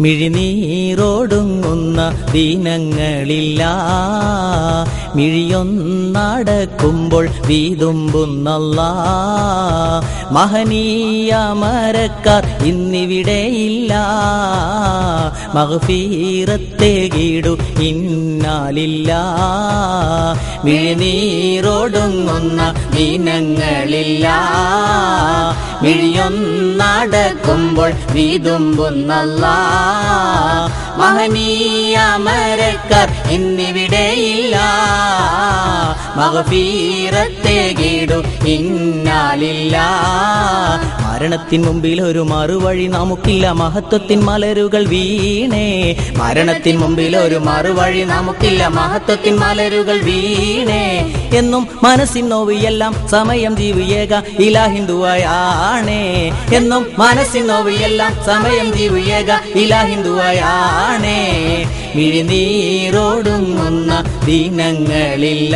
മിഴിനീരോടുങ്ങുന്ന ദീനങ്ങളില്ല, മിഴിയൊന്നടക്കുമ്പോൾ വീതുമ്പുന്നല്ലാഹ്. മഹനീയ മരക്കാർ ഇന്നിവിടെയില്ല, മഗ്ഫിറത്തേകിടു ഇന്നാലില്ലാഹ്. മിഴിനീരോടുങ്ങുന്ന ദീനങ്ങളില്ല, മിഴിയൊന്നടക്കുമ്പോൾ വീതുമ്പുന്നല്ലാഹ്. മഹനീയ മരക്കാർ ഇന്നിവിടെയില്ല, മഗ്ഫിറത്തേകിടു ഇന്നാലില്ലാഹ്. മരണത്തിൻ മുമ്പിൽ ഒരു മറുവഴി നമുക്കില്ല, മഹത്വത്തിൻ മലരുകൾ വീണേ. മരണത്തിൻ മുമ്പിൽ ഒരു മറുവഴി നമുക്കില്ല, മഹത്വത്തിൻ മലരുകൾ വീണേ. എന്നും മനസ്സിൻ നോവ് എല്ലാം സമയം ജീവുയേക ഇലാഹിന്ദുവായാണേ. എന്നും മനസ്സിൻ നോവ് എല്ലാം സമയം ജീവുയേക ഇലാഹിന്ദുവായാണേ. മിഴിനീരോടുങ്ങുന്ന ദീനങ്ങളില്ല,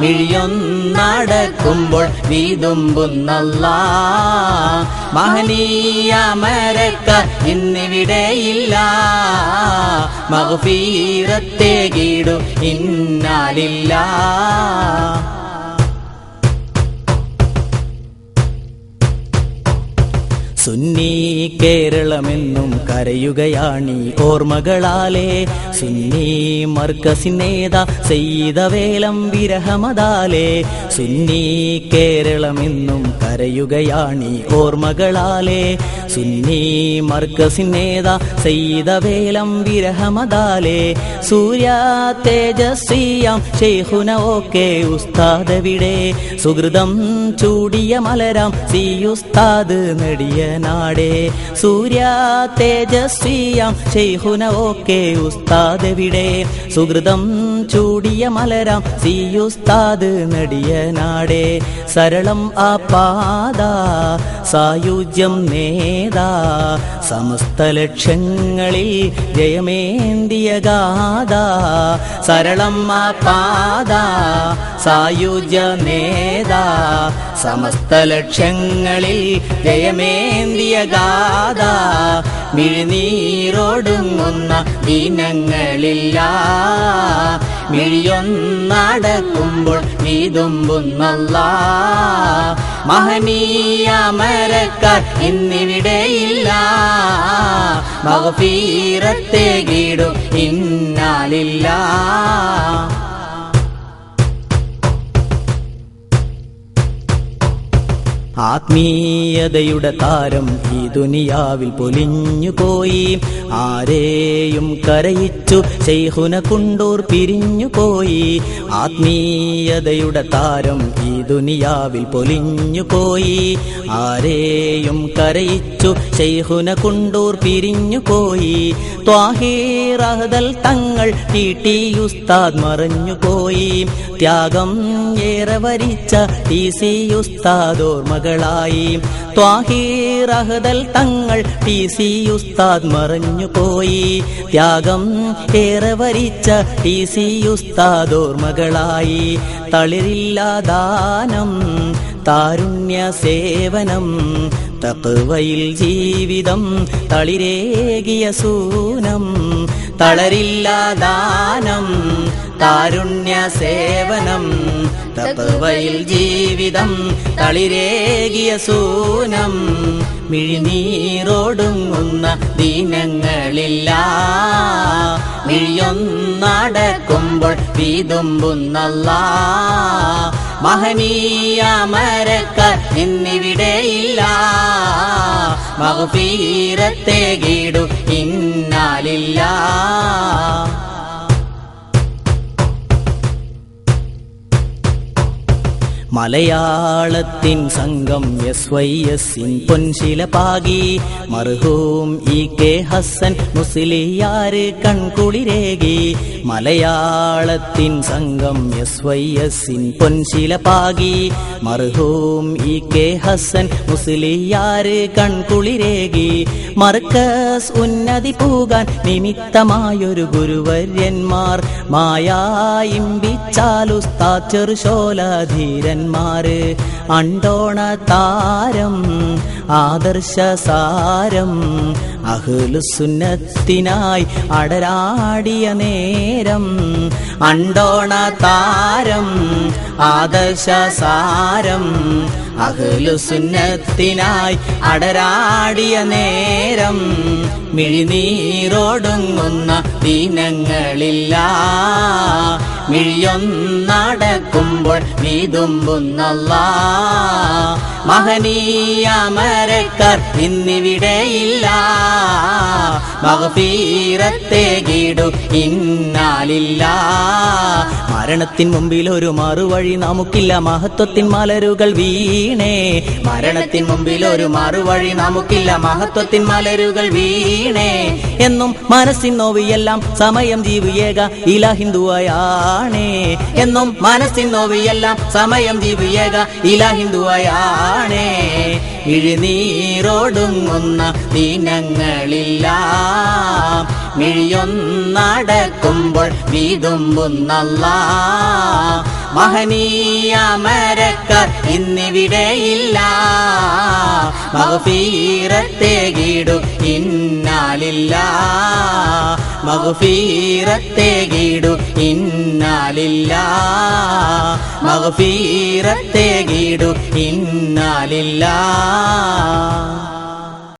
മിഴിയൊന്നടക്കുമ്പോൾ വീതുമ്പുന്നല്ലാഹ്. മഹനീയ മരക്കാർ ഇന്നിവിടെയില്ല, മഗ്ഫിറത്തേകിടു ഇന്നാലില്ലാഹ്. സുന്നി കേരളമെന്നും കരയുകയാണീ ഓർമ്മകളാലേ. സുന്നി മർക്കസിനേത സയ്യിദവേലം വിരഹമദാലേ. സുന്നി കേരളമെന്നും കരയുകയാണീ ഓർമ്മകളാലേ. സുന്നി മർക്കസിനേത സയ്യിദവേലം വിരഹമദാലേ. സൂര്യ തേജസ്വിയാം ശൈഖുന ഓക്കെ ഉസ്താദവിടെ. സുഹൃതം ചൂടിയ മലരാം സി ഉസ്താദ് നെടിയ നാടേ. സൂര്യ തേജസ്വിയാം ശൈഖുന ഓക്കെ ഉസ്താദവിടെ. സുഹൃതം ചൂടിയ മലരാം സി ഉസ്താദ് നെടിയ നാടേ. സരളം ആ പാത സായുജ്യം നേതാ, സമസ്ത ലക്ഷ്യങ്ങളിൽ ജയമേന്തിയ ഗാഥ. സരളം ആ പാത സായുജ്യ നേതാ, സമസ്ത ലക്ഷ്യങ്ങളിൽ ജയമേന്തിയ ഗാഥ. മിഴിനീരോടുങ്ങുന്ന ദീനങ്ങളില്ല, മിഴിയൊന്നടക്കുമ്പോൾ വീതുമ്പുന്നല്ലാഹ്. മഹനീയ മരക്കാർ ഇന്നിവിടെയില്ല, മഗ്ഫിറത്തേകിടു ഇന്നാലില്ലാഹ്. ആത്മീയതയുടെ താരം ഈ ദുനിയാവിൽ പൊലിഞ്ഞുപോയി. ആരെയും കരയിച്ചു ശൈഖുന കുണ്ടൂർ പിരിഞ്ഞുപോയി. ആത്മീയതയുടെ താരം ഈ ദുനിയാവിൽ പൊലിഞ്ഞുപോയി. ആരെയും കരയിച്ചു ശൈഖുന കുണ്ടൂർ പിരിഞ്ഞുപോയി. ത്വാഹീർ അഹ്ദൽ തങ്ങൾ ടി ഉസ്താദ് മറഞ്ഞുപോയി. ത്യാഗം ഏറെ വരിച്ച ടി ഉസ്താദ് ഓർമ്മകളായി. ത്വാഹീർ അഹ്ദൽ തങ്ങൾ ടി ഉസ്താദ് മറഞ്ഞുപോയി. ത്യാഗം ഏറെ വരിച്ച ടി ഉസ്താദ് ഓർമ്മകളായി. തളിരില്ലാദാനം താരുണ്യ സേവനം, തഖ്വയിൽ ജീവിതം തളിരേകിയ സൂനം. തളരില്ലാദാനം താരുണ്യ സേവനം, തഖ്വയിൽ ജീവിതം തളിരേകിയ സൂനം. മിഴിനീരോടുങ്ങുന്ന ദീനങ്ങളില്ല, മിഴിയൊന്നടക്കുമ്പോൾ വീതുമ്പുന്നല്ലാഹ്. മഹനീയ മരക്കാർ ഇന്നിവിടെയില്ല, മഗ്ഫിറത്തേകിടു ഇന്നാലില്ലാഹ്. മലയാളത്തിൻ സംഘം SYS പൊൻശില പാകി. മർഹൂം EK ഹസൻ മുസ്ലിയാര് കൺകുളിരേകി. മലയാളത്തിൻ സംഘം SYS പൊൻശില പാകി. മർഹൂം EK ഹസൻ മുസ്ലിയാര് കൺകുളിരേകി. മർക്കസ് ഉന്നതി പൂകാൻ നിമിത്തമായൊരു ഗുരുവര്യന്മാർ മായായിമ്പിച്ചാലുസ്താ ചെറുശോലധീരൻ മഹാരഥന്മാര് അണ്ടോണ താരം ആദർശസാരം അഹ്ലുസുന്നത്തിനായി അടരാടിയ നേരം അണ്ടോണ താരം ആദർശസാരം അഹ്ലുസുന്നത്തിനായി അടരാടിയ നേരം മിഴിനീരോടുങ്ങുന്ന ദിനങ്ങളില്ല മിഴിയൊന്നടക്കുമ്പോൾ വീതുമ്പുന്നല്ലാഹ് മഹനീയ മരക്കാർ ഇന്നിവിടെയില്ല മഗ്ഫിറത്തേകിടു ഇന്നാലില്ലാഹ് മരണത്തിൻ മുമ്പിൽ ഒരു മറുവഴി നമുക്കില്ല മഹത്വത്തിൻ മലരുകൾ വീണേ മരണത്തിൻ മുമ്പിൽ ഒരു മറുവഴി നമുക്കില്ല മഹത്വത്തിൻ മലരുകൾ വീണേ എന്നും മനസ്സിൻ നോവിയെല്ലാം സമയം ജീവിയേക ഇലാഹിന്ദുവയാണേ എന്നും മനസ്സിൻ നോവിയെല്ലാം സമയം ജീവിയേക ഇലാഹിന്ദുവയാണേ ഇഴിനീരോടുങ്ങുന്ന ദിനങ്ങളില്ല മിഴിയൊന്നടക്കുമ്പോൾ വീതുമ്പുന്നല്ലാഹ് മഹനീയ മരക്കാർ ഇന്നിവിടെയില്ല മഗ്ഫിറത്തേകിടു ഇന്നാലില്ലാഹ് മഗ്ഫിറത്തേകിടു ഇന്നാലില്ലാഹ് മഗ്ഫിറത്തേകിടു ഇന്നാലില്ലാഹ്